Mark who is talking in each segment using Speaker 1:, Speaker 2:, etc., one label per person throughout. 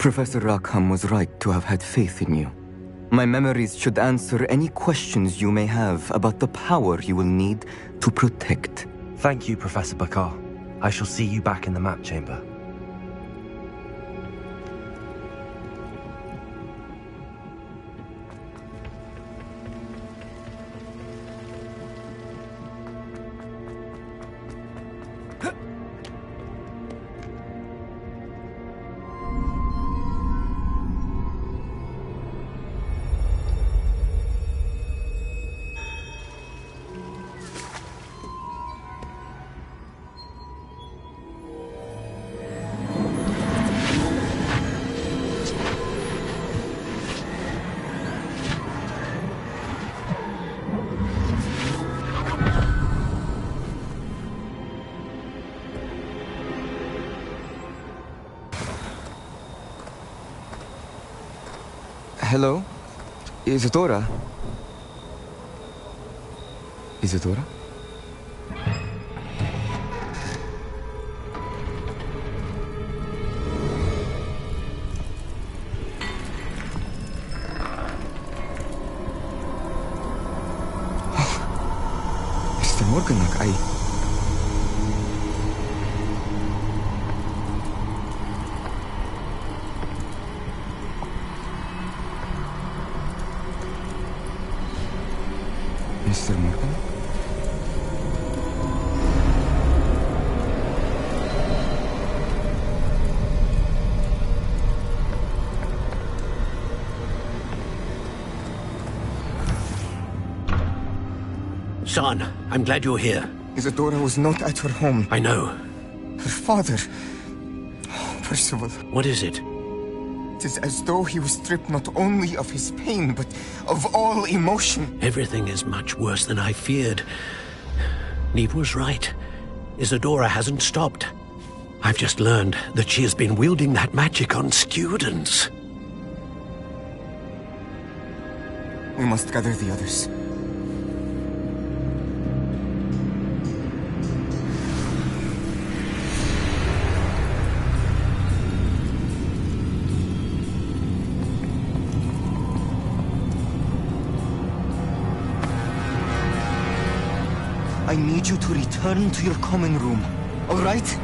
Speaker 1: Professor Rackham was right to have had faith in you. My memories should answer any questions you may have about the power you will need to protect.
Speaker 2: Thank you, Professor Bakar. I shall see you back in the map chamber.
Speaker 1: Hello? Isadora? Isadora? Mr. Morganach, Mr. Morgan?
Speaker 3: Son, I'm glad you're here.
Speaker 1: Isadora was not at her home.
Speaker 3: I know.
Speaker 1: Her father... Oh, Percival.
Speaker 3: What is it?
Speaker 1: It is as though he was stripped not only of his pain, but of all emotion.
Speaker 3: Everything is much worse than I feared. Neve was right. Isadora hasn't stopped. I've just learned that she has been wielding that magic on students.
Speaker 1: We must gather the others. I need you to return to your common room, all right?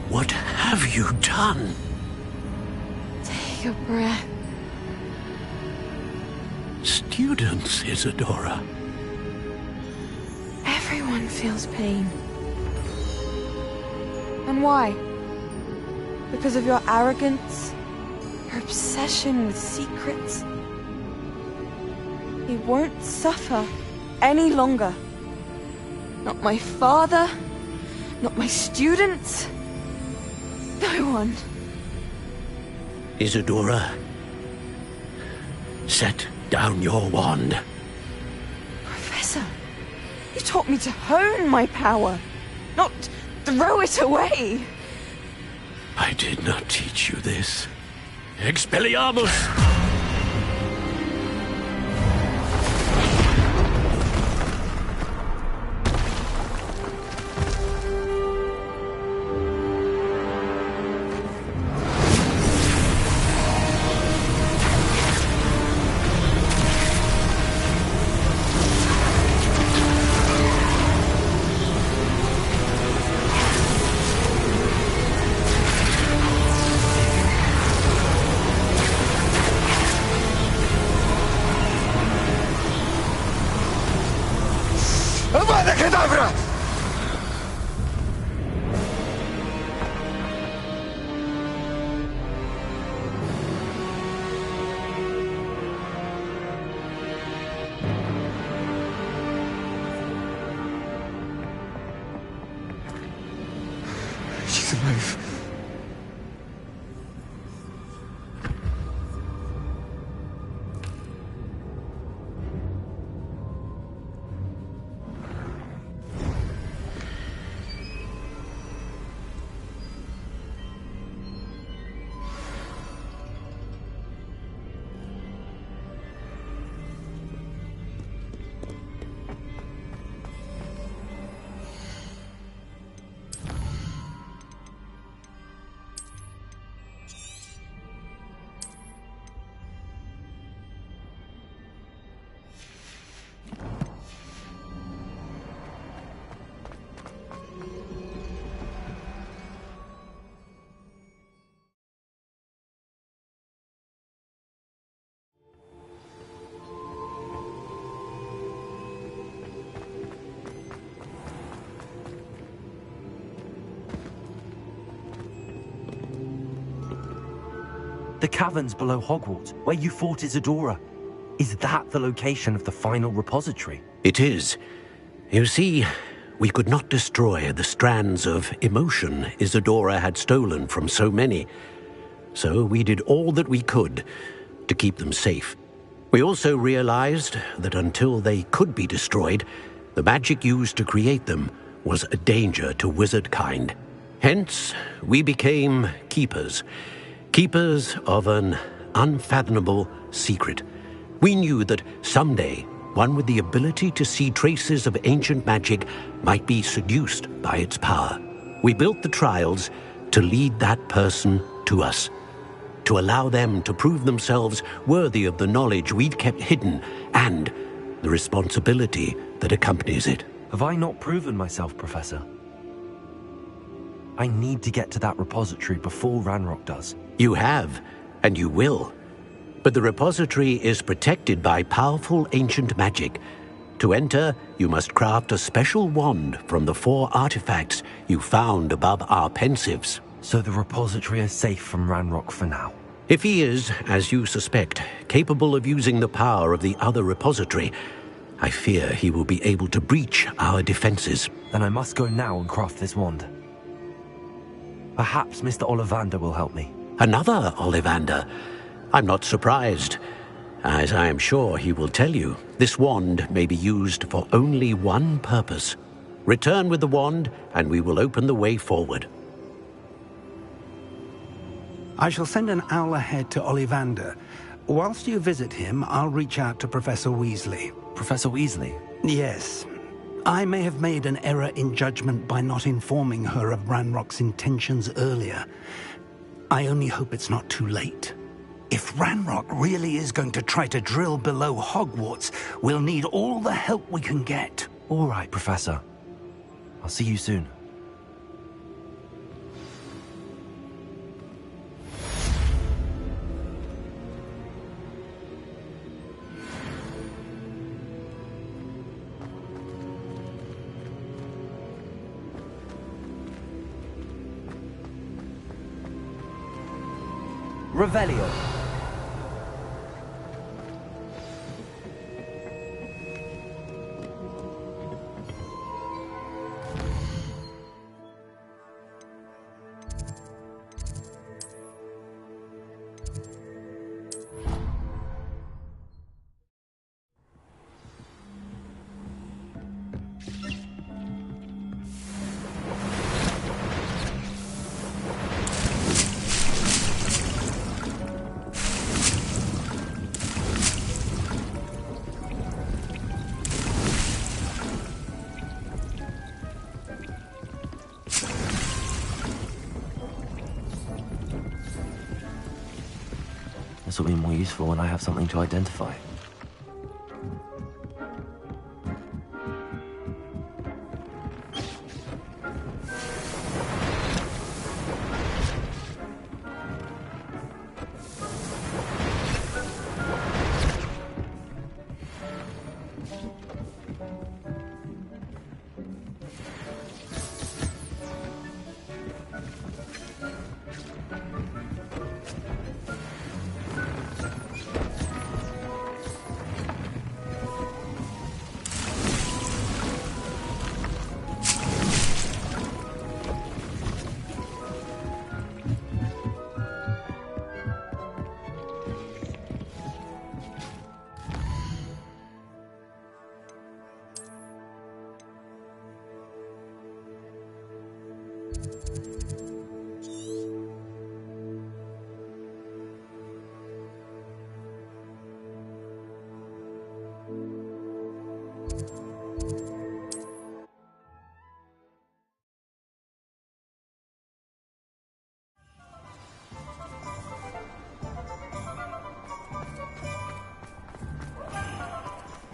Speaker 3: What have you done?
Speaker 4: Take a breath.
Speaker 3: Students, Isadora.
Speaker 4: Everyone feels pain. And why? Because of your arrogance? Your obsession with secrets? He won't suffer any longer. Not my father, not my students, no one.
Speaker 3: Isadora, set down your wand.
Speaker 4: Professor, you taught me to hone my power, not throw it away.
Speaker 3: I did not teach you this. Expelliarmus!
Speaker 1: She's alive.
Speaker 2: The caverns below Hogwarts, where you fought Isadora. Is that the location of the final repository?
Speaker 3: It is. You see, we could not destroy the strands of emotion Isadora had stolen from so many. So we did all that we could to keep them safe. We also realized that until they could be destroyed, the magic used to create them was a danger to wizard kind. Hence, we became keepers. Keepers of an unfathomable secret. We knew that someday, one with the ability to see traces of ancient magic might be seduced by its power. We built the trials to lead that person to us, to allow them to prove themselves worthy of the knowledge we'd kept hidden and the responsibility that accompanies it.
Speaker 2: Have I not proven myself, Professor? I need to get to that repository before Ranrock does.
Speaker 3: You have, and you will. But the repository is protected by powerful ancient magic. To enter, you must craft a special wand from the 4 artifacts you found above our pensives.
Speaker 2: So the repository is safe from Ranrock for now.
Speaker 3: If he is, as you suspect, capable of using the power of the other repository, I fear he will be able to breach our defenses.
Speaker 2: Then I must go now and craft this wand. Perhaps Mr. Ollivander will help me.
Speaker 3: Another Ollivander? I'm not surprised. As I am sure he will tell you, this wand may be used for only one purpose. Return with the wand, and we will open the way forward.
Speaker 5: I shall send an owl ahead to Ollivander. Whilst you visit him, I'll reach out to Professor Weasley.
Speaker 2: Professor Weasley?
Speaker 5: Yes. I may have made an error in judgment by not informing her of Ranrock's intentions earlier. I only hope it's not too late. If Ranrock really is going to try to drill below Hogwarts, we'll need all the help we can get.
Speaker 2: All right, Professor. I'll see you soon. Revelio. This will be more useful when I have something to identify.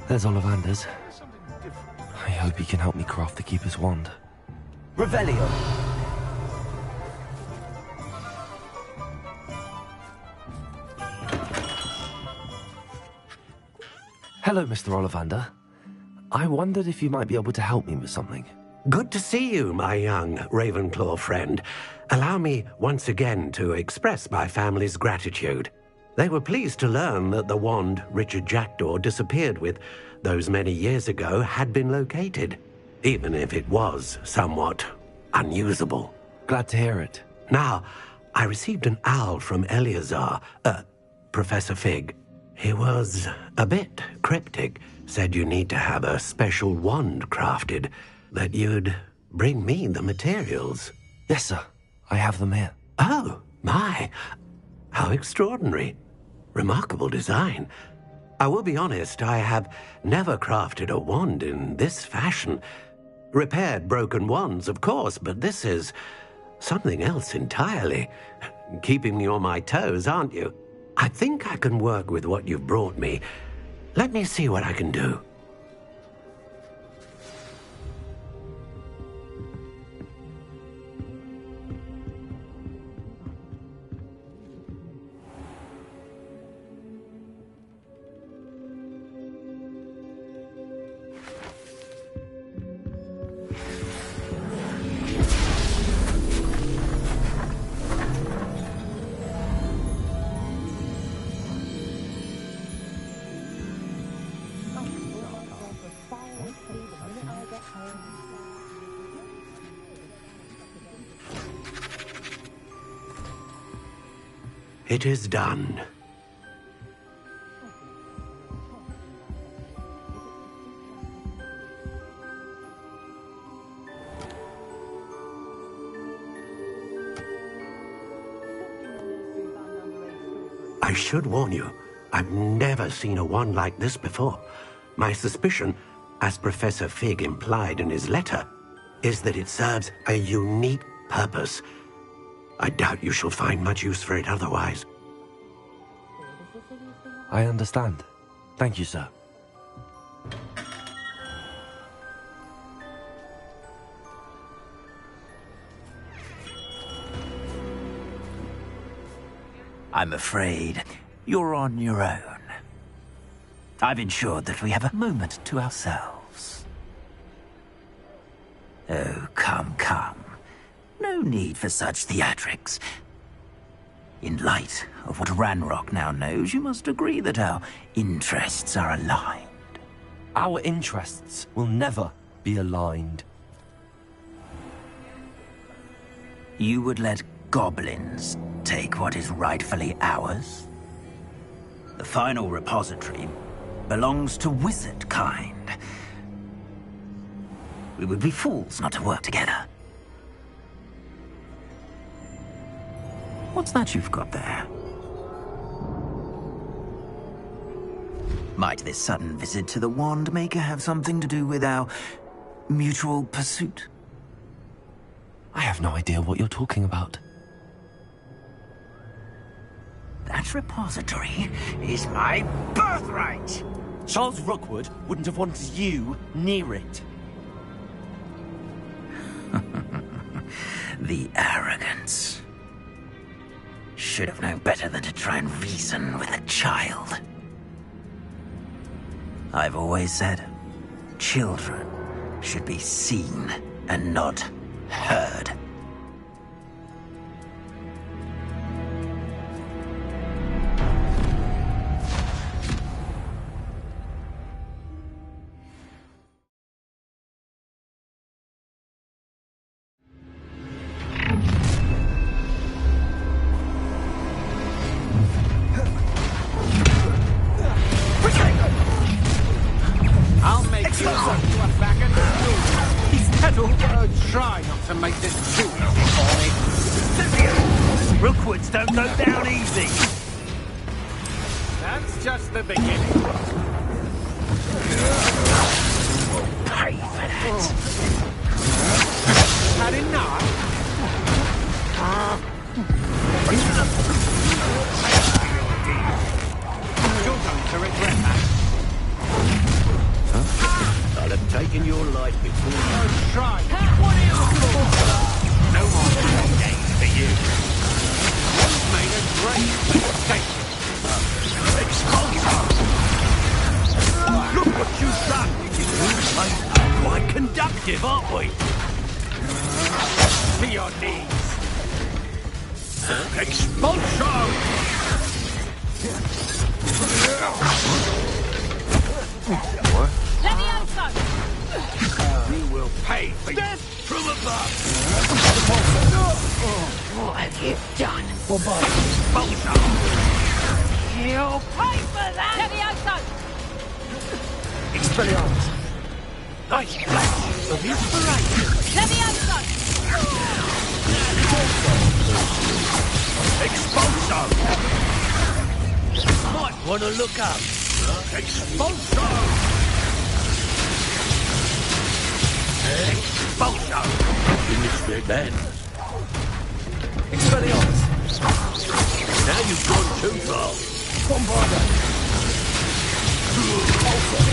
Speaker 2: There's Ollivander's. I hope he can help me craft the Keeper's wand. Revelio! Hello, Mr. Ollivander. I wondered if you might be able to help me with something.
Speaker 3: Good to see you, my young Ravenclaw friend. Allow me once again to express my family's gratitude. They were pleased to learn that the wand Richard Jackdaw disappeared with those many years ago had been located, even if it was somewhat unusable.
Speaker 2: Glad to hear it.
Speaker 3: Now, I received an owl from Eleazar, Professor Fig. He was a bit cryptic, said you need to have a special wand crafted, that you'd bring me the materials.
Speaker 2: Yes, sir. I have them here.
Speaker 3: Oh, my. How extraordinary. Remarkable design. I will be honest, I have never crafted a wand in this fashion. Repaired broken wands, of course, but this is something else entirely. Keeping me on my toes, aren't you? I think I can work with what you've brought me. Let me see what I can do. It is done. I should warn you, I've never seen a wand like this before. My suspicion, as Professor Fig implied in his letter, is that it serves a unique purpose. I doubt you shall find much use for it otherwise.
Speaker 2: I understand. Thank you, sir.
Speaker 6: I'm afraid you're on your own. I've ensured that we have a moment to ourselves. Oh, come, come. No need for such theatrics. In light of what Ranrock now knows, you must agree that our interests are aligned.
Speaker 2: Our interests will never be aligned.
Speaker 6: You would let goblins take what is rightfully ours? The final repository belongs to wizard kind. We would be fools not to work together. What's that you've got there? Might this sudden visit to the Wand Maker have something to do with our mutual pursuit?
Speaker 2: I have no idea what you're talking about.
Speaker 6: That repository is my birthright!
Speaker 2: Charles Rookwood wouldn't have wanted you near it.
Speaker 6: The arrogance. Should have known better than to try and reason with a child. I've always said, children should be seen and not heard.
Speaker 7: Try not to make this too easy for me.
Speaker 6: Rookwoods don't go down easy.
Speaker 7: That's just the beginning.
Speaker 6: We'll pay for that.
Speaker 7: Had enough? You're going to regret that.
Speaker 3: I'll have taken your life before you.
Speaker 7: Try. What are you looking for? No more happy days for you. You've made a great mistake.
Speaker 3: Look what you've done! We're quite conductive, aren't we?
Speaker 7: your knees. Expulsion!
Speaker 8: Levioso!
Speaker 7: You will pay for death from above.
Speaker 8: What have you done?
Speaker 7: Expulsion!
Speaker 8: You'll pay for that! Levioso!
Speaker 2: Expelliarmus!
Speaker 7: Nice flash of inspiration.
Speaker 8: Levioso!
Speaker 7: Expulsion!
Speaker 2: Might want to look up.
Speaker 7: Expulsion! Expulsion!
Speaker 3: Finish their band.
Speaker 2: Expelliarmus!
Speaker 3: Now you've gone too far.
Speaker 2: Bombarda!
Speaker 7: Expulsion!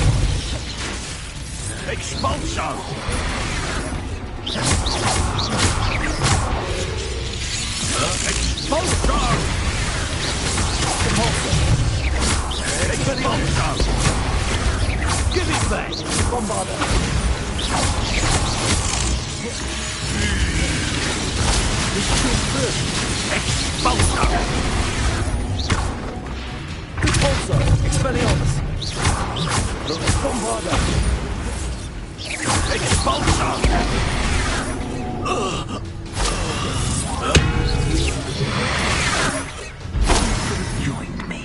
Speaker 7: Expulsion! Expulsion!
Speaker 2: Give it back! Bombarda!
Speaker 7: Expulsion!
Speaker 2: Repulso! Expelliarmus! Bombarda!
Speaker 7: Expulsion!
Speaker 6: Join me.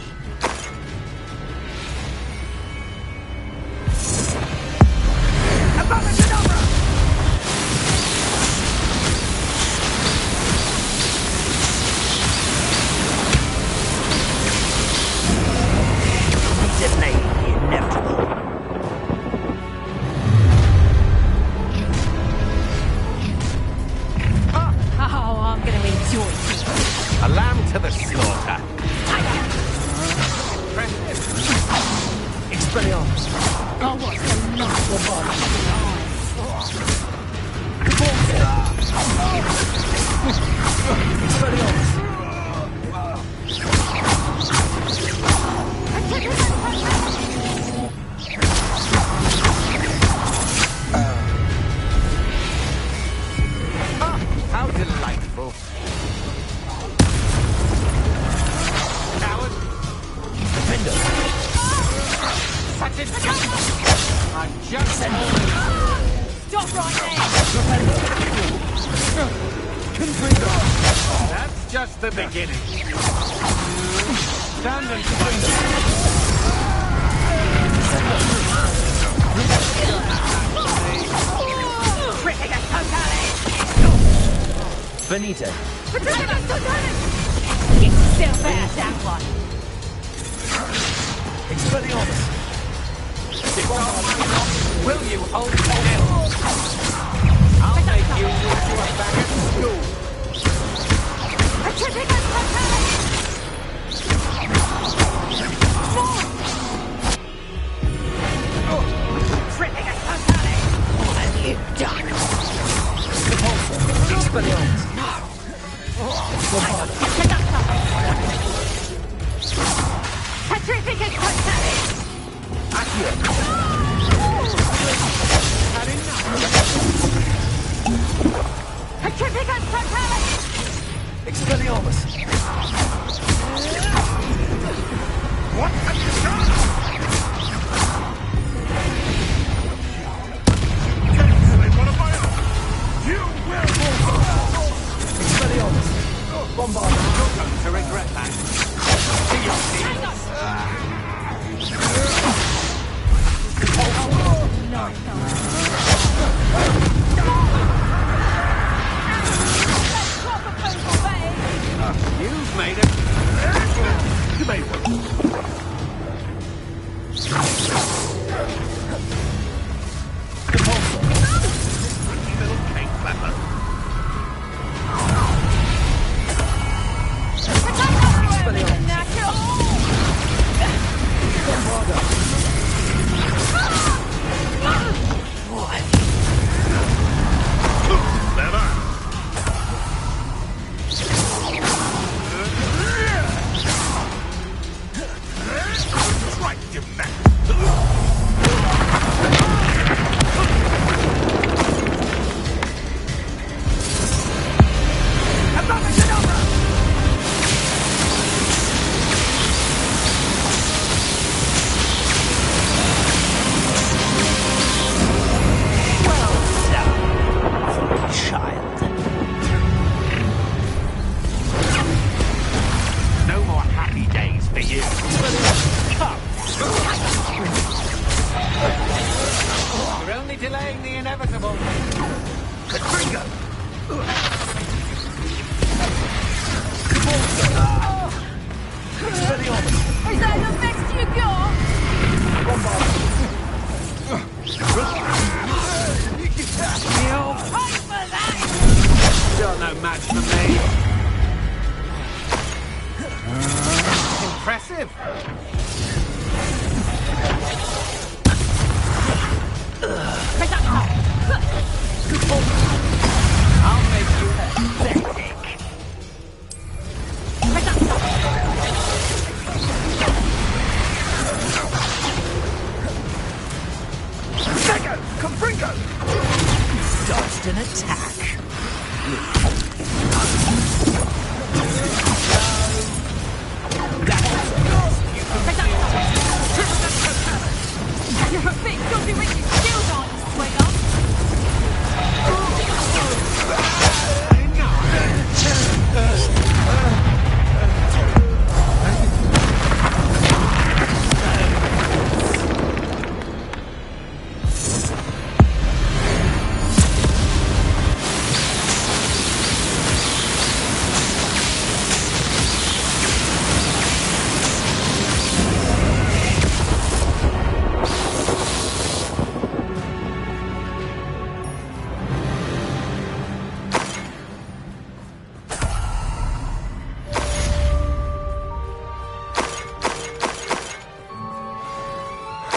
Speaker 6: Delay the inevitable.
Speaker 8: Oh, I'm gonna enjoy this.
Speaker 7: A lamb to the slaughter.
Speaker 2: Expelliarmus!
Speaker 8: Oh, what's the nice
Speaker 2: Expelliarmus!
Speaker 7: How delightful. Coward.
Speaker 2: Defender!
Speaker 7: Such a I'm just
Speaker 8: Stop right there!
Speaker 7: That's just the beginning. Stand and fight.
Speaker 2: Benito!
Speaker 8: Get yourself out of that one!
Speaker 2: Expelliarmus!
Speaker 7: Will you hold still? I'll make you walk you back at school.
Speaker 8: What have you done?
Speaker 2: Expelliarmus!
Speaker 8: Petrificus
Speaker 7: Had enough.
Speaker 2: Expelliarmus!
Speaker 7: What have you done? You will
Speaker 2: Expelliarmus! Bombarda!
Speaker 7: You're going to regret that. See your You've made it. You made one. Little cake flapper. Clever. Impressive. I'll make you pathetic. Sego! Confringo!
Speaker 6: Dodged an attack.
Speaker 8: Your big filthy wicked skills aren't this way up.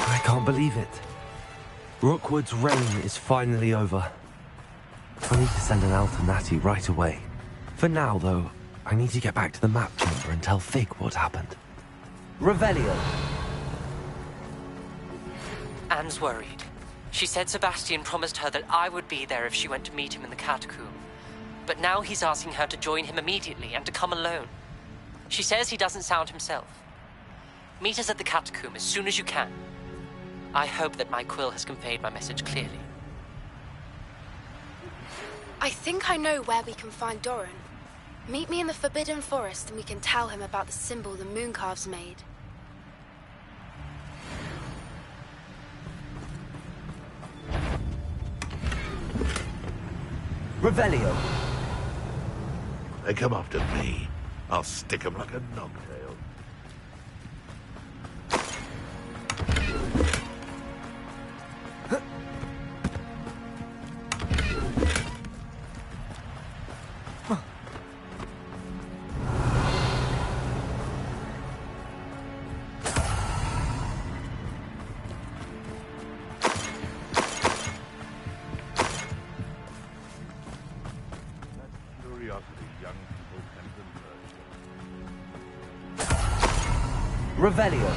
Speaker 2: I can't believe it. Rookwood's reign is finally over. I need to send an Al to Natty right away. For now, though, I need to get back to the map chamber and tell Fig what happened. Revelio.
Speaker 9: Anne's worried. She said Sebastian promised her that I would be there if she went to meet him in the catacomb. But now he's asking her to join him immediately and to come alone. She says he doesn't sound himself. Meet us at the catacomb as soon as you can. I hope that my quill has conveyed my message clearly.
Speaker 10: I think I know where we can find Doran. Meet me in the Forbidden Forest and we can tell him about the symbol the Mooncalves made.
Speaker 2: Revelio.
Speaker 11: They come after me. I'll stick 'em like a knobtail.
Speaker 2: Revelio.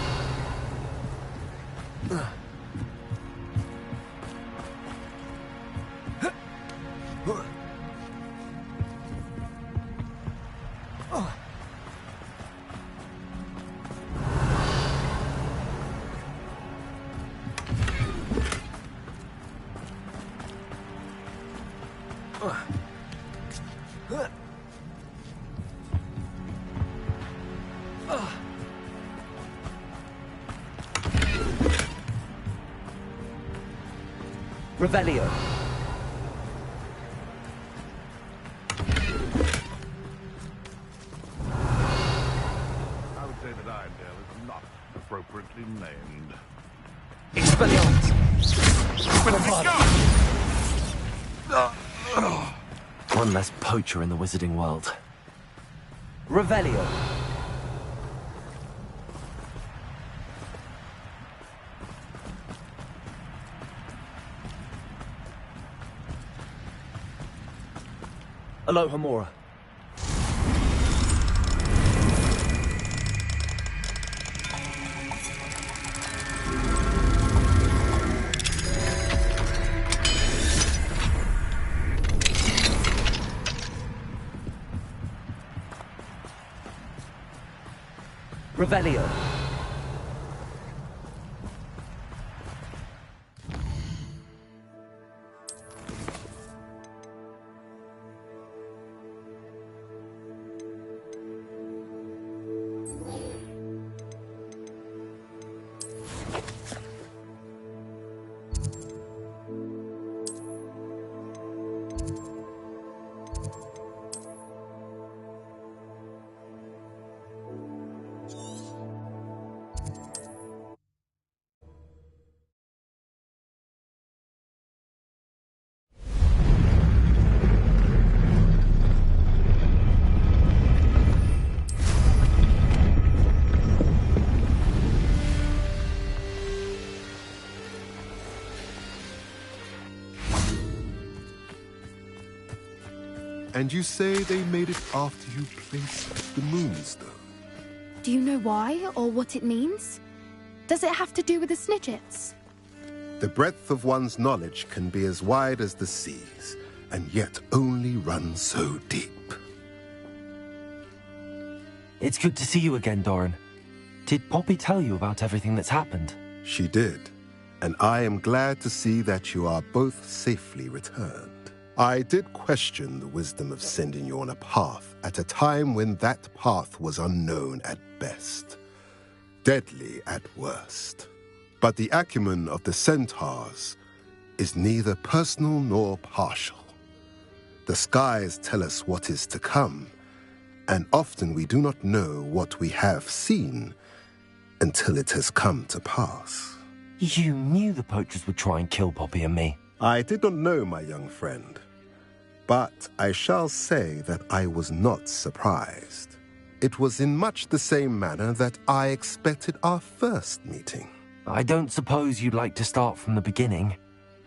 Speaker 2: Revelio.
Speaker 11: I would say that Irondale is not appropriately named.
Speaker 2: Expelliarmus. One less poacher in the wizarding world. Revelio. Aloha Mora. Revelio.
Speaker 12: And you say they made it after you placed the Moonstone?
Speaker 10: Do you know why, or what it means? Does it have to do with the Snidgets?
Speaker 12: The breadth of one's knowledge can be as wide as the seas, and yet only run so deep.
Speaker 2: It's good to see you again, Doran. Did Poppy tell you about everything that's happened?
Speaker 12: She did, and I am glad to see that you are both safely returned. I did question the wisdom of sending you on a path at a time when that path was unknown at best, deadly at worst. But the acumen of the centaurs is neither personal nor partial. The skies tell us what is to come, and often we do not know what we have seen until it has come to pass.
Speaker 2: You knew the poachers would try and kill Poppy and me.
Speaker 12: I did not know, my young friend, but I shall say that I was not surprised. It was in much the same manner that I expected our first meeting.
Speaker 2: I don't suppose you'd like to start from the beginning.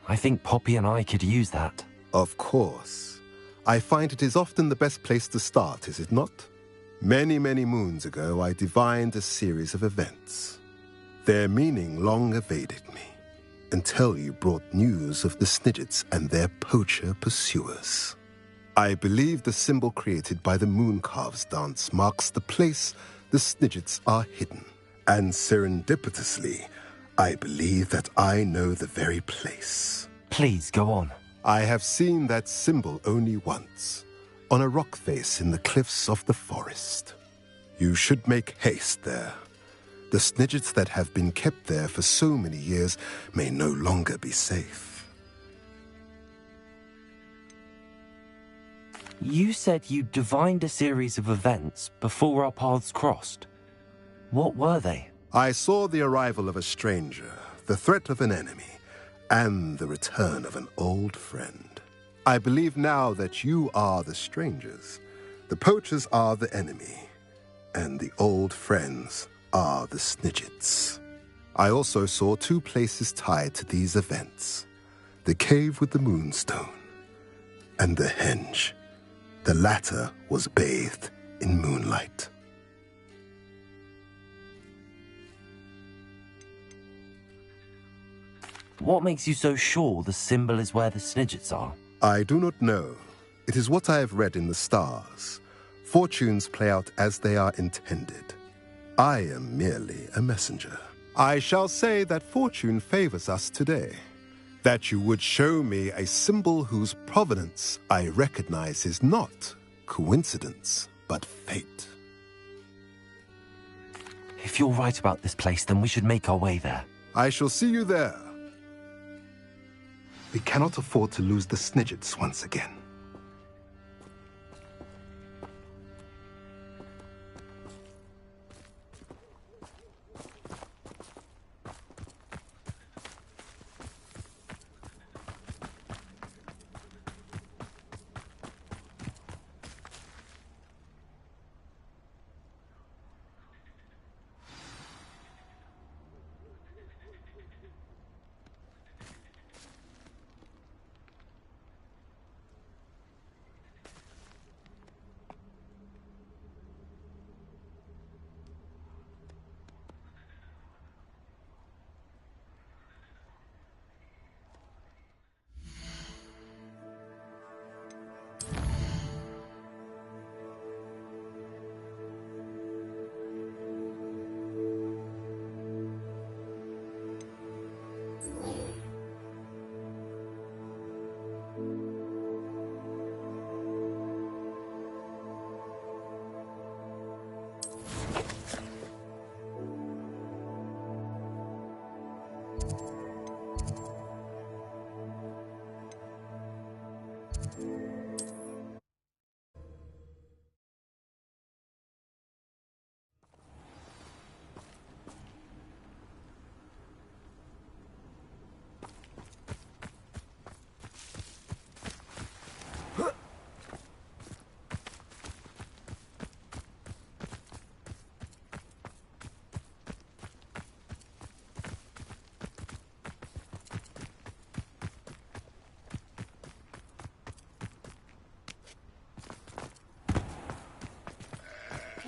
Speaker 2: I think Poppy and I could use that.
Speaker 12: Of course. I find it is often the best place to start, is it not? Many, many moons ago, I divined a series of events. Their meaning long evaded me, until you brought news of the Snidgets and their poacher pursuers. I believe the symbol created by the Mooncalves dance marks the place the Snidgets are hidden. And serendipitously, I believe that I know the very place.
Speaker 2: Please, go on.
Speaker 12: I have seen that symbol only once, on a rock face in the cliffs of the forest. You should make haste there. The Snidgets that have been kept there for so many years may no longer be safe.
Speaker 2: You said you divined a series of events before our paths crossed. What were they?
Speaker 12: I saw the arrival of a stranger, the threat of an enemy, and the return of an old friend. I believe now that you are the strangers, the poachers are the enemy, and the old friends are the Snidgets. I also saw two places tied to these events, the cave with the Moonstone and the henge. The latter was bathed in moonlight.
Speaker 2: What makes you so sure the symbol is where the Snidgets are?
Speaker 12: I do not know. It is what I have read in the stars. Fortunes play out as they are intended. I am merely a messenger. I shall say that fortune favors us today. That you would show me a symbol whose provenance I recognize is not coincidence, but fate.
Speaker 2: If you're right about this place, then we should make our way there.
Speaker 12: I shall see you there. We cannot afford to lose the Snidgets once again.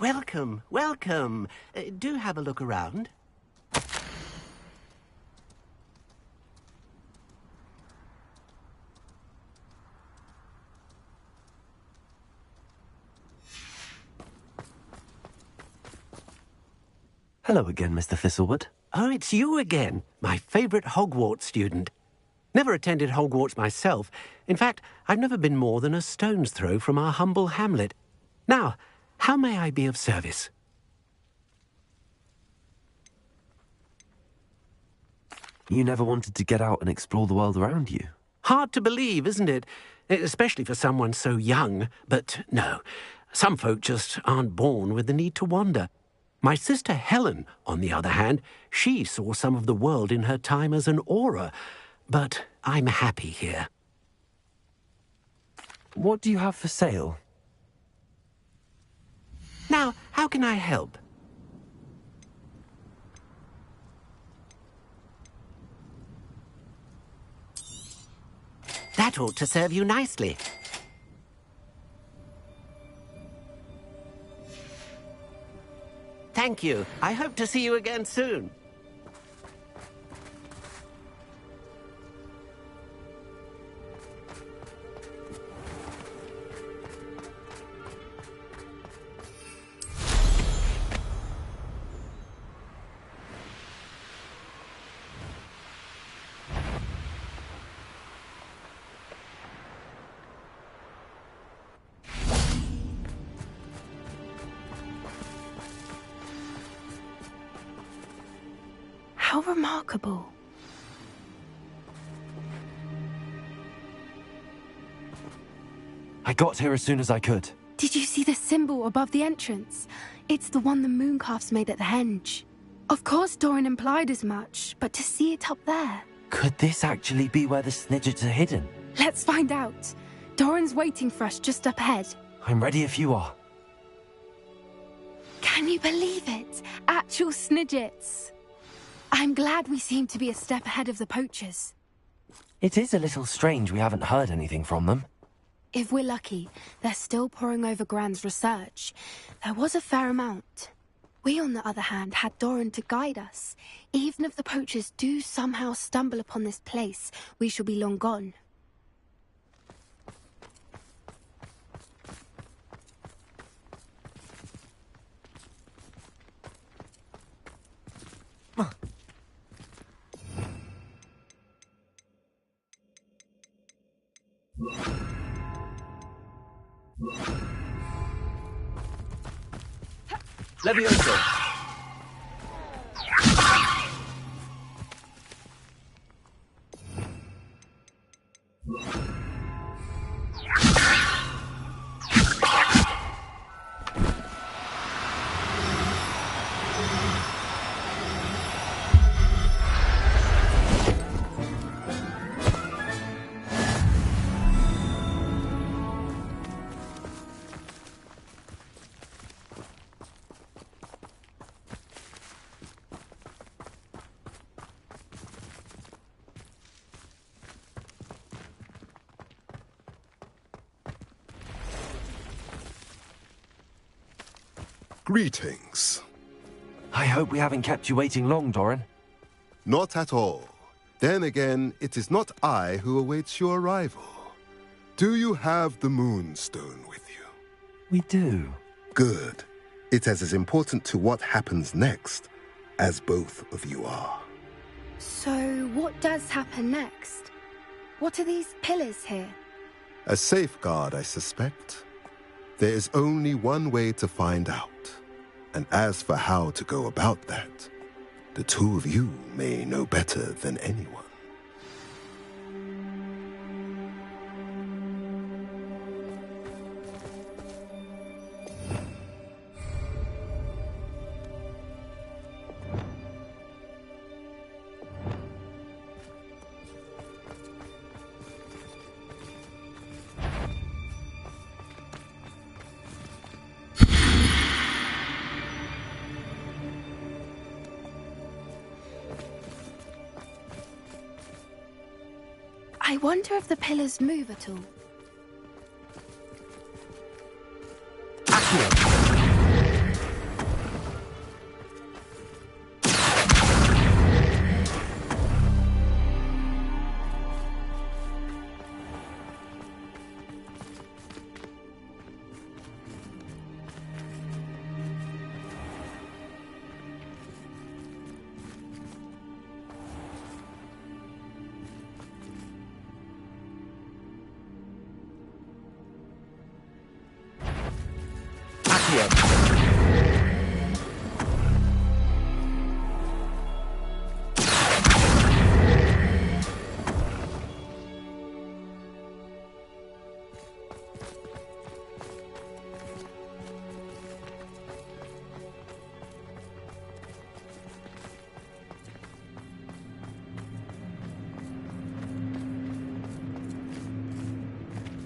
Speaker 3: welcome, welcome. Do have a look around.
Speaker 2: Hello again, Mr. Thistlewood.
Speaker 3: Oh, it's you again, my favourite Hogwarts student. Never attended Hogwarts myself. In fact, I've never been more than a stone's throw from our humble hamlet. Now, how may I be of service?
Speaker 2: You never wanted to get out and explore the world around you.
Speaker 3: Hard to believe, isn't it? Especially for someone so young. But no, some folk just aren't born with the need to wander. My sister Helen, on the other hand, she saw some of the world in her time as an auror. But I'm happy here.
Speaker 2: What do you have for sale?
Speaker 3: Now, how can I help? That ought to serve you nicely. Thank you. I hope to see you again soon.
Speaker 10: How remarkable.
Speaker 2: I got here as soon as I could.
Speaker 10: Did you see the symbol above the entrance? It's the one the mooncalves made at the henge. Of course Doran implied as much, but to see it up there...
Speaker 2: Could this actually be where the Snidgets are hidden?
Speaker 10: Let's find out. Doran's waiting for us just up ahead.
Speaker 2: I'm ready if you are.
Speaker 10: Can you believe it? Actual Snidgets. I'm glad we seem to be a step ahead of the poachers.
Speaker 2: It is a little strange we haven't heard anything from them.
Speaker 10: If we're lucky, they're still poring over Gran's research. There was a fair amount. We, on the other hand, had Doran to guide us. Even if the poachers do somehow stumble upon this place, we shall be long gone.
Speaker 2: Levioso!
Speaker 12: Greetings.
Speaker 2: I hope we haven't kept you waiting long, Doran.
Speaker 12: Not at all. Then again, it is not I who awaits your arrival. Do you have the Moonstone with you?
Speaker 2: We do.
Speaker 12: Good. It is as important to what happens next as both of you are.
Speaker 10: So, what does happen next? What are these pillars here?
Speaker 12: A safeguard, I suspect. There is only one way to find out. And as for how to go about that, the two of you may know better than anyone.
Speaker 10: I wonder if the pillars move at all.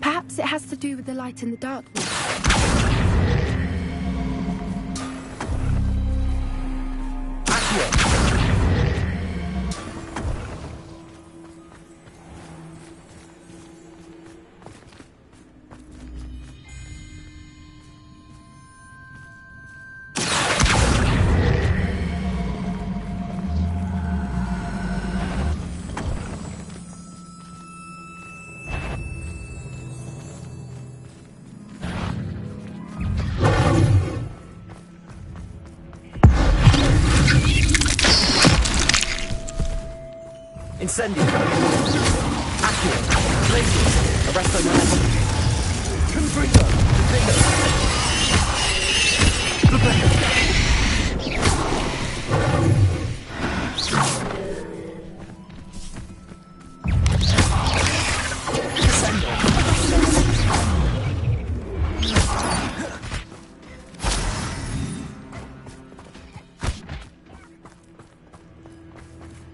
Speaker 10: Perhaps it has to do with the light in the darkness.
Speaker 2: Incendio. Accio. Glacius. Arresto Momentum. Confringo.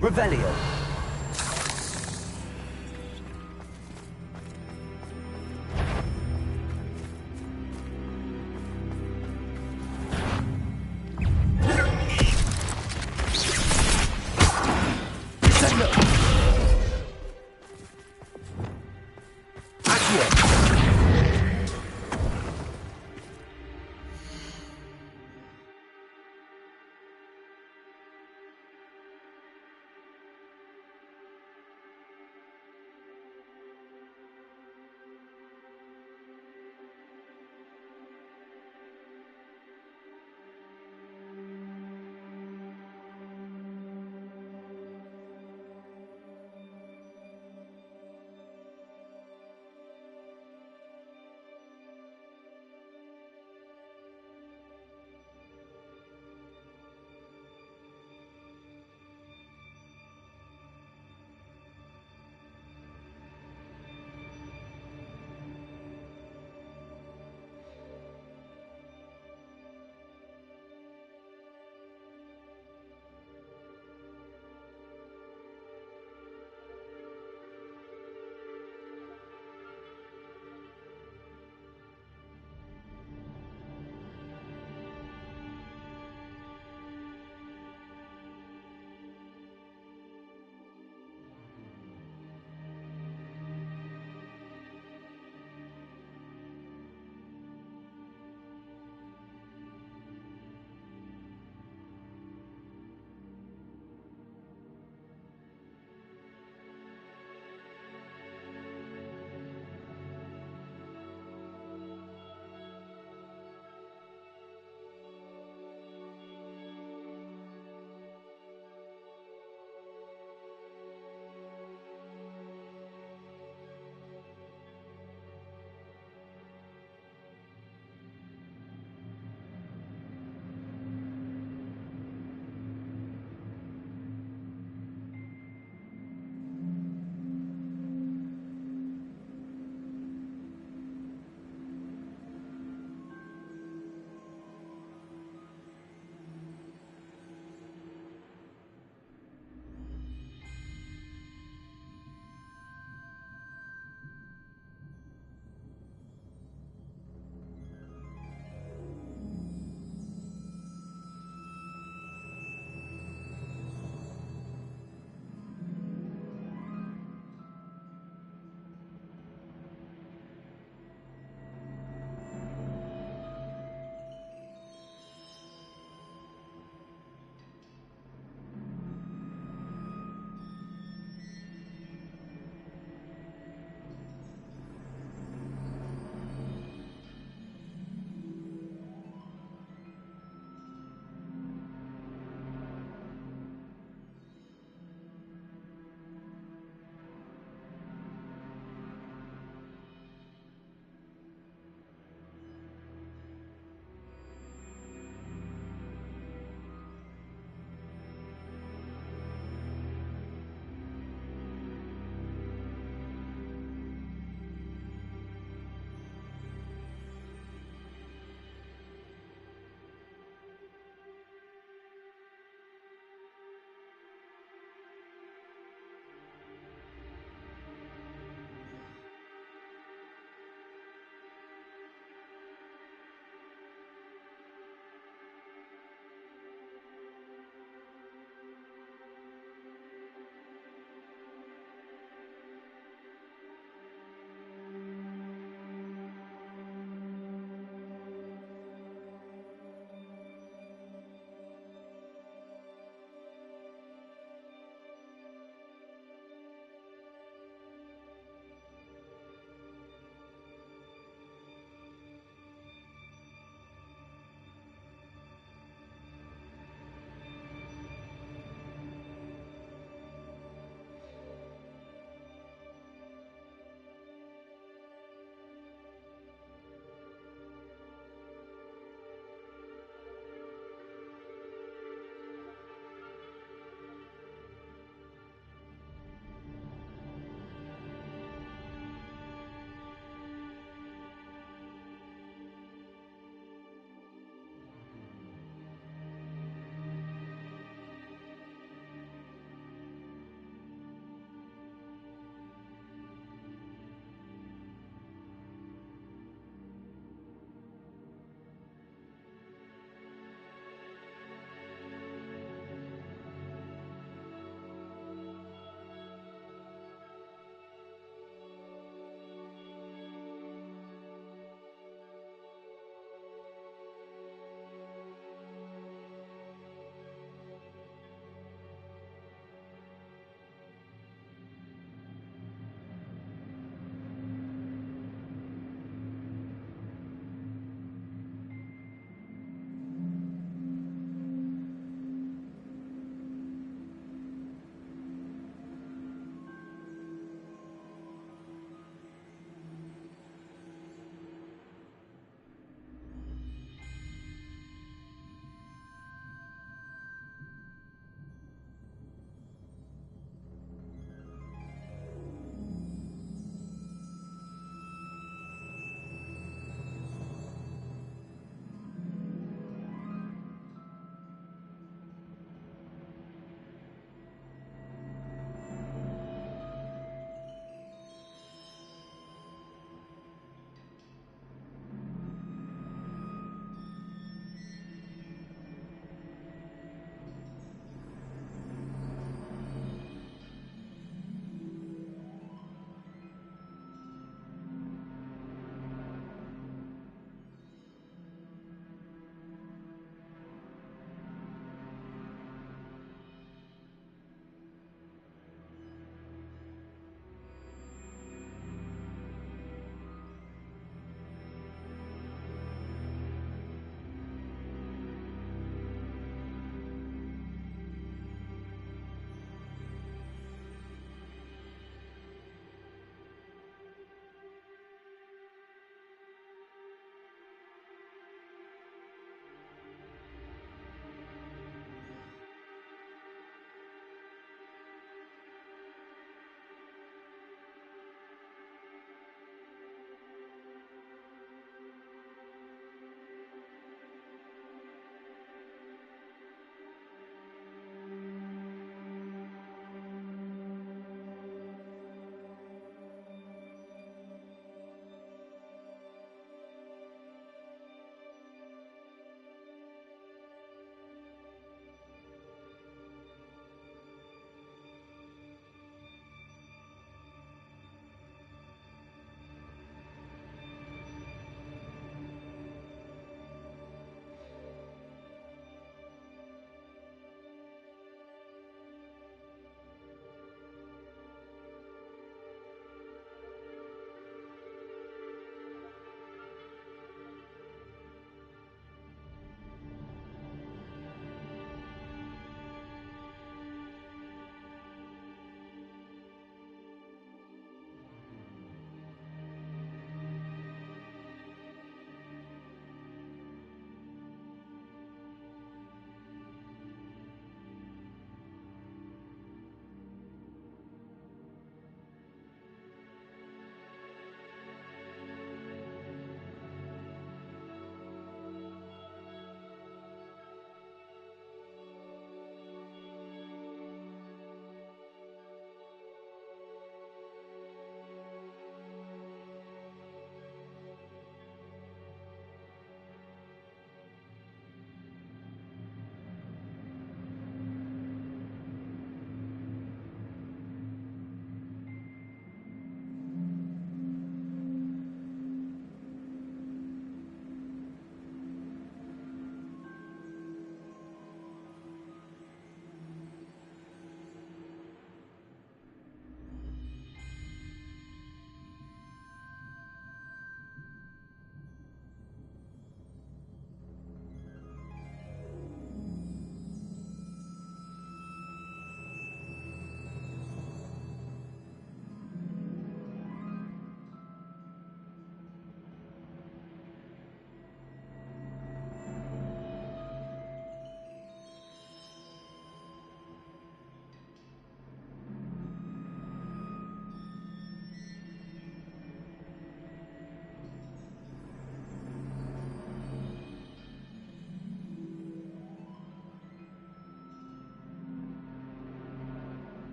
Speaker 2: Revelio.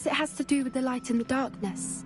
Speaker 10: Perhaps it has to do with the light and the darkness.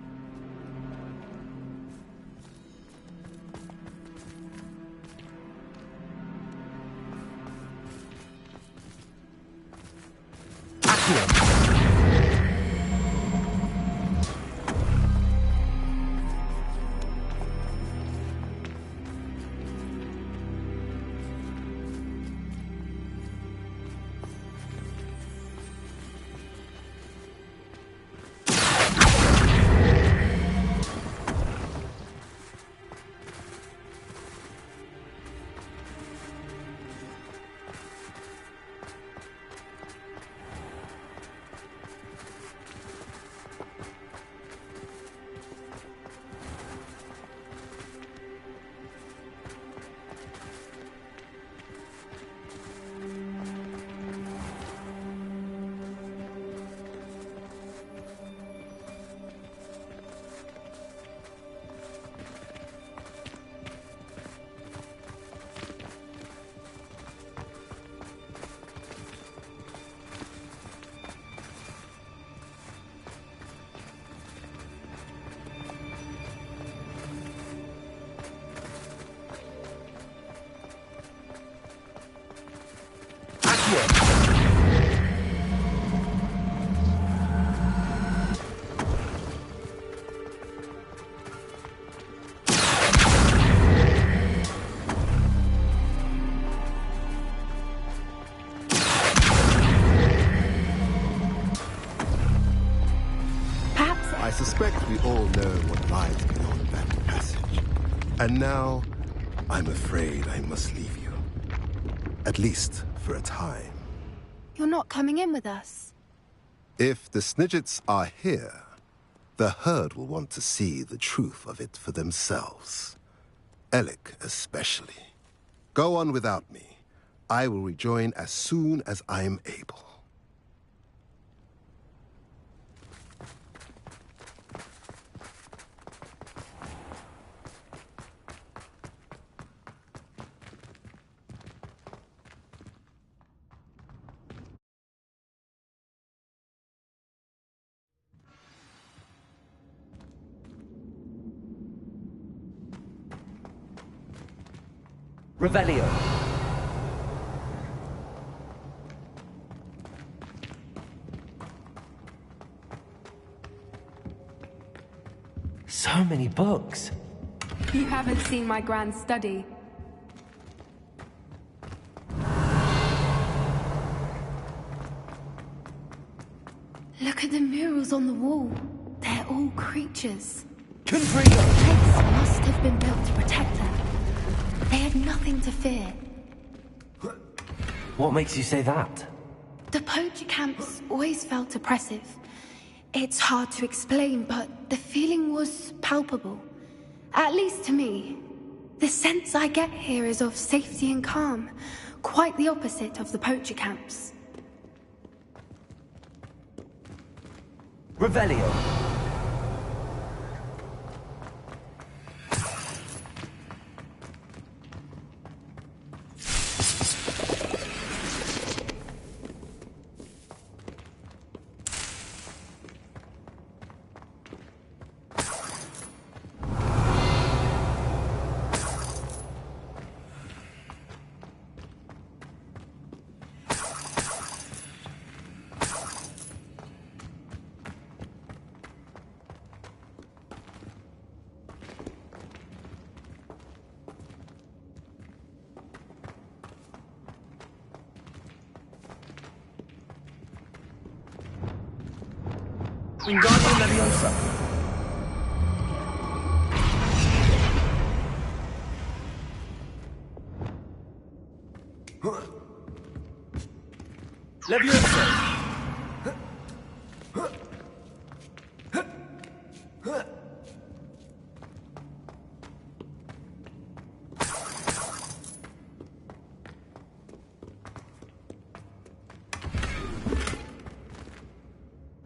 Speaker 12: I suspect we all know what lies beyond that passage. And now, I'm afraid I must leave you. At least for a time.
Speaker 10: You're not coming in with us.
Speaker 12: If the Snidgets are here, the herd will want to see the truth of it for themselves. Alec especially. Go on without me. I will rejoin as soon as I am able.
Speaker 2: Revelio. So many books.
Speaker 10: You haven't seen my grand study. Look at the murals on the wall. They're all creatures.
Speaker 2: Confringo!
Speaker 10: Gates must have been built to protect them. They had nothing to fear.
Speaker 2: What makes you say that?
Speaker 10: The poacher camps always felt oppressive. It's hard to explain, but the feeling was palpable. At least to me. The sense I get here is of safety and calm. Quite the opposite of the poacher camps.
Speaker 2: Revelio. Wingardium Leviosa. Leviosa.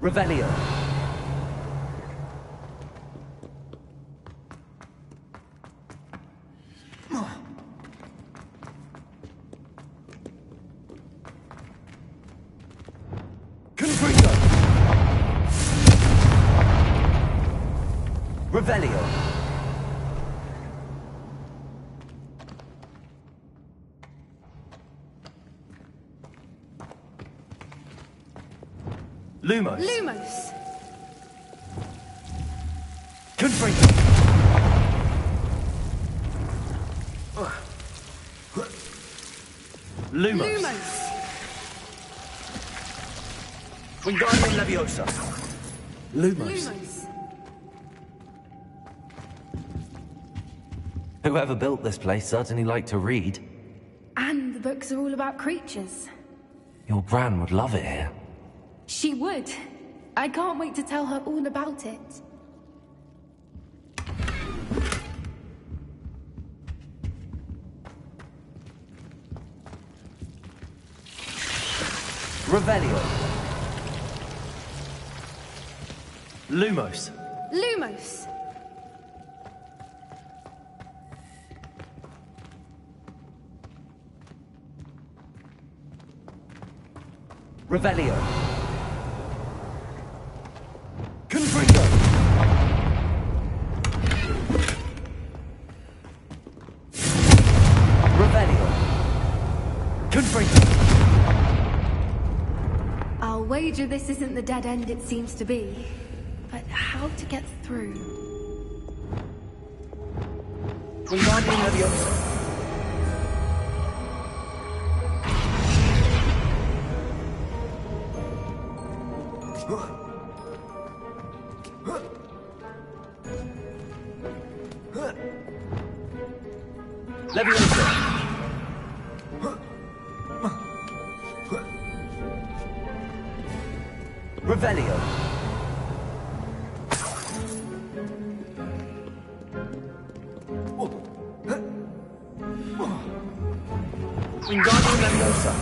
Speaker 2: Revelio. Confringo. Revelio. Lumos.
Speaker 10: Lumos!
Speaker 2: Confringo. Lumos.
Speaker 10: Lumos!
Speaker 2: Wingardium Leviosa. Lumos.
Speaker 10: Lumos!
Speaker 2: Whoever built this place certainly liked to read.
Speaker 10: And the books are all about creatures.
Speaker 2: Your Gran would love it here.
Speaker 10: She would. I can't wait to tell her all about it.
Speaker 2: Revelio. Lumos.
Speaker 10: Lumos!
Speaker 2: Revelio. Confringo. Revelio. Confringo.
Speaker 10: I'll wager this isn't the dead end it seems to be. But how to get through?
Speaker 2: Wingardium Leviosa. Leviosa. Revelio. Wingardium Leviosa.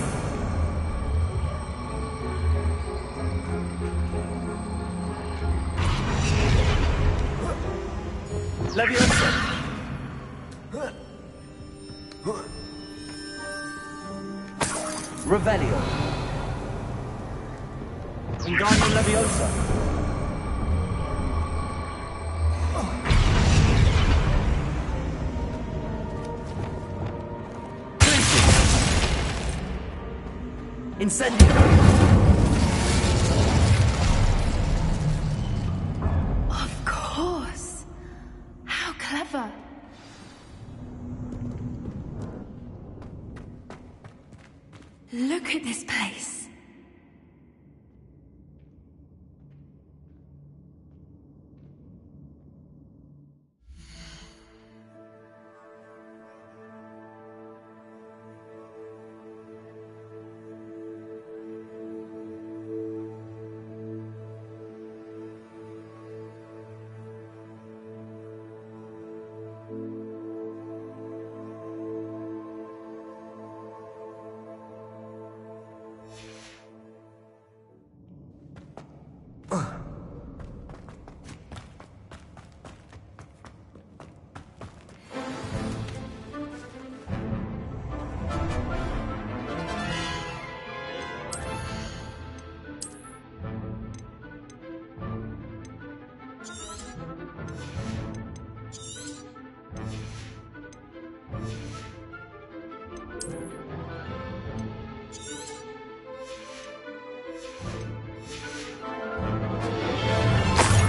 Speaker 2: Leviosa. Revelio. Wingardium Leviosa. Incendio.
Speaker 10: Of course! How clever! Look at this place.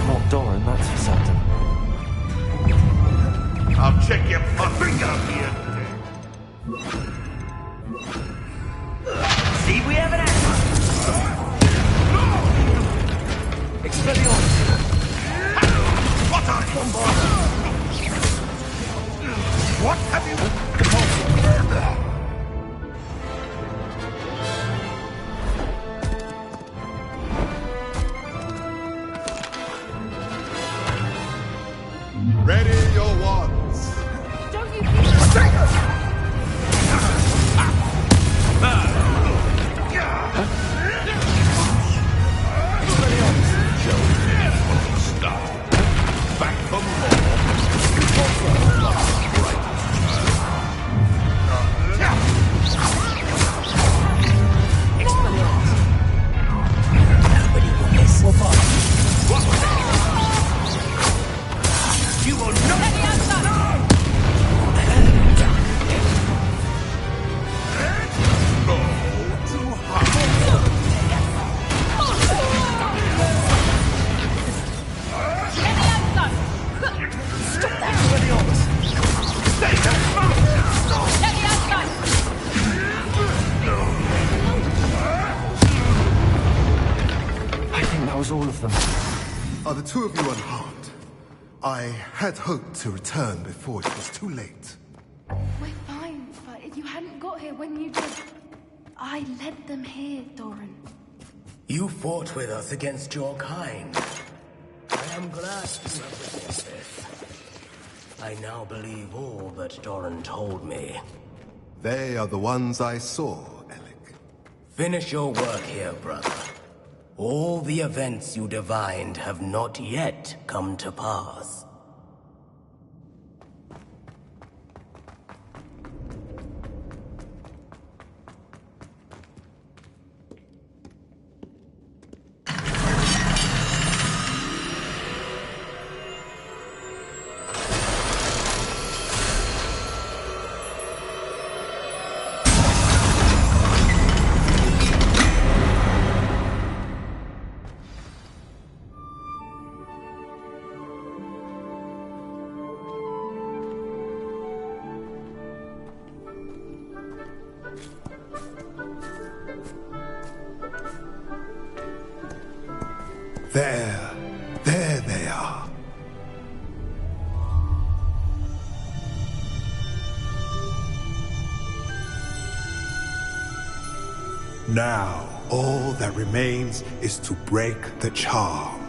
Speaker 2: Not Doran, that's for certain.
Speaker 11: I'll check your finger here.
Speaker 6: See, we have an answer.
Speaker 2: Expelliarmus.
Speaker 11: What are you? What have you?
Speaker 12: Ready your wands.
Speaker 10: Don't you think...
Speaker 2: was all of them.
Speaker 12: Are the two of you unharmed? I had hoped to return before it was too late.
Speaker 10: We're fine, but if you hadn't got here when you did... I led them here, Doran.
Speaker 13: You fought with us against your kind. I am glad you have witnessed this. I now believe all that Doran told me.
Speaker 12: They are the ones I saw, Alec.
Speaker 13: Finish your work here, brother. All the events you divined have not yet come to pass.
Speaker 12: There they are. Now, all that remains is to break the charm.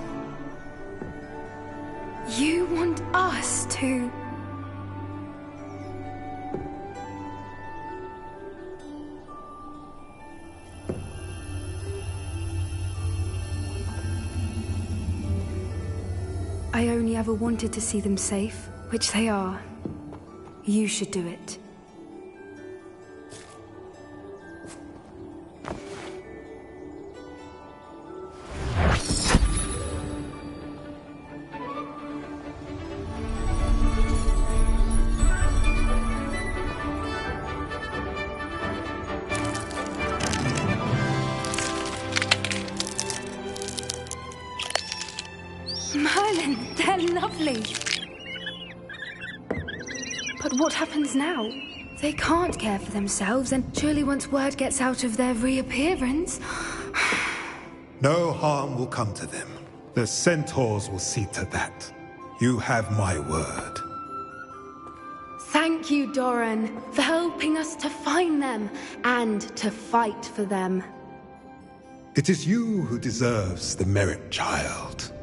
Speaker 10: You want us to... I only ever wanted to see them safe, which they are. You should do it. Merlin, they're lovely. But what happens now? They can't care for themselves, and surely once word gets out of their reappearance...
Speaker 12: No harm will come to them. The centaurs will see to that. You have my word.
Speaker 10: Thank you, Doran, for helping us to find them, and to fight for them.
Speaker 12: It is you who deserves the merit, child.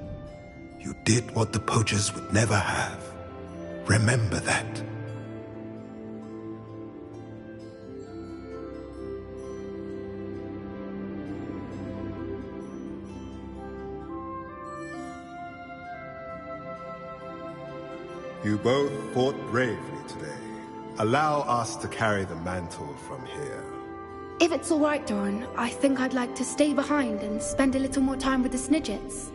Speaker 12: You did what the poachers would never have. Remember that. You both fought bravely today. Allow us to carry the mantle from here.
Speaker 10: If it's all right, Doran, I think I'd like to stay behind and spend a little more time with the Snidgets.